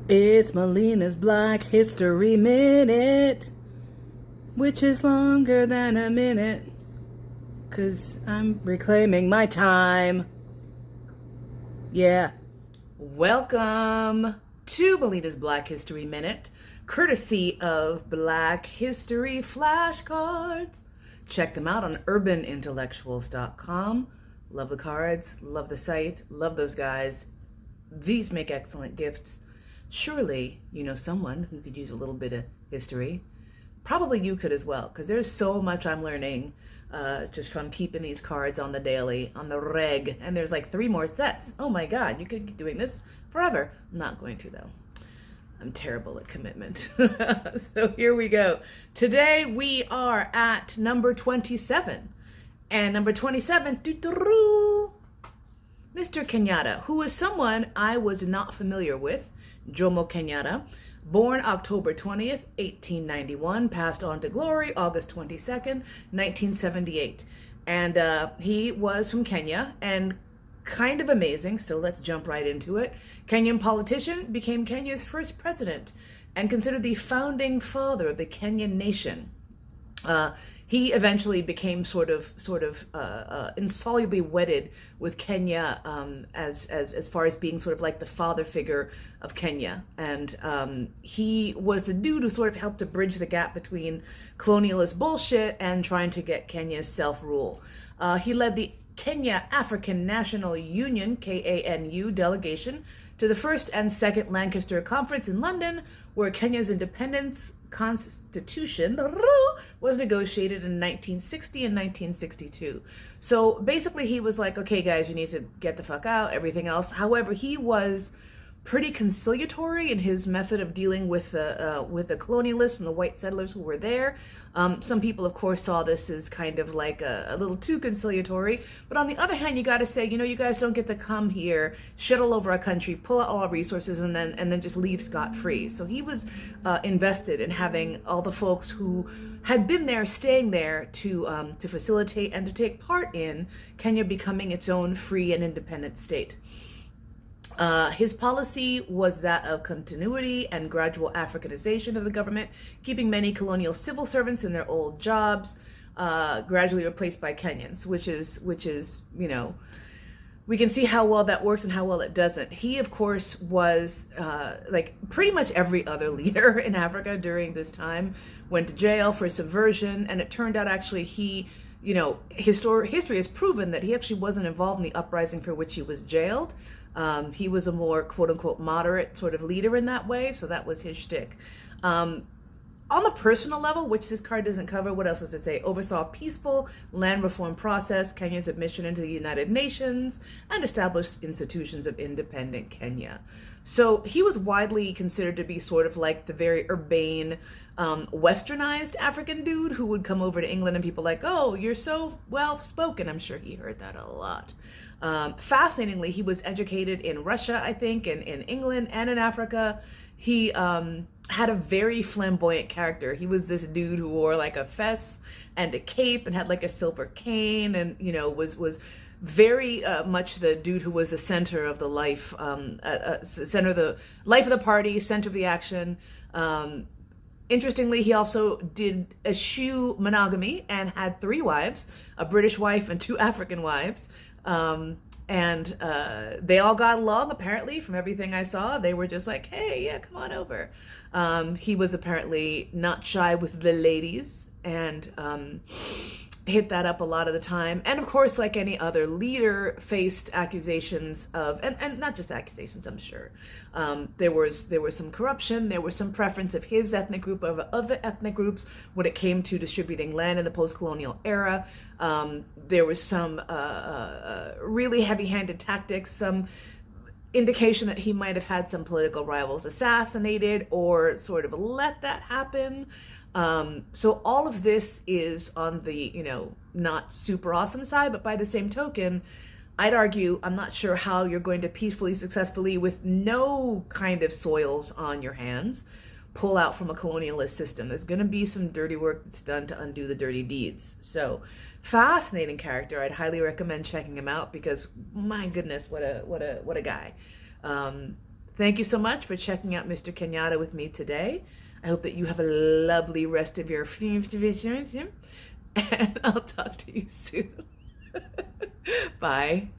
It's Mollena's Black History Minute, which is longer than a minute, 'cause I'm reclaiming my time. Yeah. Welcome to Mollena's Black History Minute, courtesy of Black History Flashcards. Check them out on urbanintellectuals.com. Love the cards, love the site, love those guys. These make excellent gifts. Surely you know someone who could use a little bit of history. Probably you could as well, because there's so much I'm learning just from keeping these cards on the daily, on the reg, and there's like 3 more sets. Oh my God, you could be doing this forever. I'm not going to though. I'm terrible at commitment. So here we go. Today we are at number 27. And number 27, Mr. Kenyatta, who is someone I was not familiar with. Jomo Kenyatta, born October 20th, 1891, passed on to glory August 22nd, 1978. And he was from Kenya and kind of amazing, so let's jump right into it. Kenyan politician, became Kenya's first president and considered the founding father of the Kenyan nation. He eventually became sort of insolubly wedded with Kenya as far as being sort of like the father figure of Kenya, and he was the dude who sort of helped to bridge the gap between colonialist bullshit and trying to get Kenya's self-rule. He led the Kenya African National Union (KANU) delegation to the first and second Lancaster Conference in London, where Kenya's independence constitution was negotiated in 1960 and 1962. So basically he was like, okay guys, you need to get the fuck out, everything else. However, he was pretty conciliatory in his method of dealing with the colonialists and the white settlers who were there. Some people, of course, saw this as kind of like a little too conciliatory. But on the other hand, you got to say, you guys don't get to come here, shit all over our country, pull out all our resources, and then just leave scot-free. So he was invested in having all the folks who had been there, staying there to facilitate and to take part in Kenya becoming its own free and independent state. His policy was that of continuity and gradual Africanization of the government, keeping many colonial civil servants in their old jobs, gradually replaced by Kenyans, which is, we can see how well that works and how well it doesn't. He, of course, was like pretty much every other leader in Africa during this time, went to jail for subversion, and it turned out actually history has proven that he actually wasn't involved in the uprising for which he was jailed. He was a more quote-unquote moderate sort of leader in that way, so that was his shtick. On the personal level, which this card doesn't cover, what else does it say? Oversaw a peaceful land reform process, Kenya's admission into the United Nations, and established institutions of independent Kenya. So he was widely considered to be sort of like the very urbane, westernized African dude who would come over to England and people like, oh, you're so well-spoken. I'm sure he heard that a lot. Fascinatingly, he was educated in Russia, I think, and in England and in Africa. He had a very flamboyant character. He was this dude who wore like a fez and a cape and had like a silver cane, and was very much the dude who was the center of the life, center of the life of the party, center of the action. Interestingly, he also did eschew monogamy and had 3 wives, a British wife and 2 African wives. And they all got along, apparently, from everything I saw. They were just like, hey, yeah, come on over. He was apparently not shy with the ladies and hit that up a lot of the time. And of course, like any other leader, faced accusations of, and not just accusations, I'm sure. There was some corruption, there was some preference of his ethnic group over other ethnic groups when it came to distributing land in the post-colonial era. There was some really heavy-handed tactics, some indication that he might have had some political rivals assassinated or sort of let that happen. So all of this is on the, not super awesome side, but by the same token, I'd argue, I'm not sure how you're going to peacefully, successfully, with no kind of soils on your hands, pull out from a colonialist system. There's going to be some dirty work that's done to undo the dirty deeds. So fascinating character. I'd highly recommend checking him out because my goodness, what a guy. Thank you so much for checking out Mr. Kenyatta with me today. I hope that you have a lovely rest of your and I'll talk to you soon. Bye.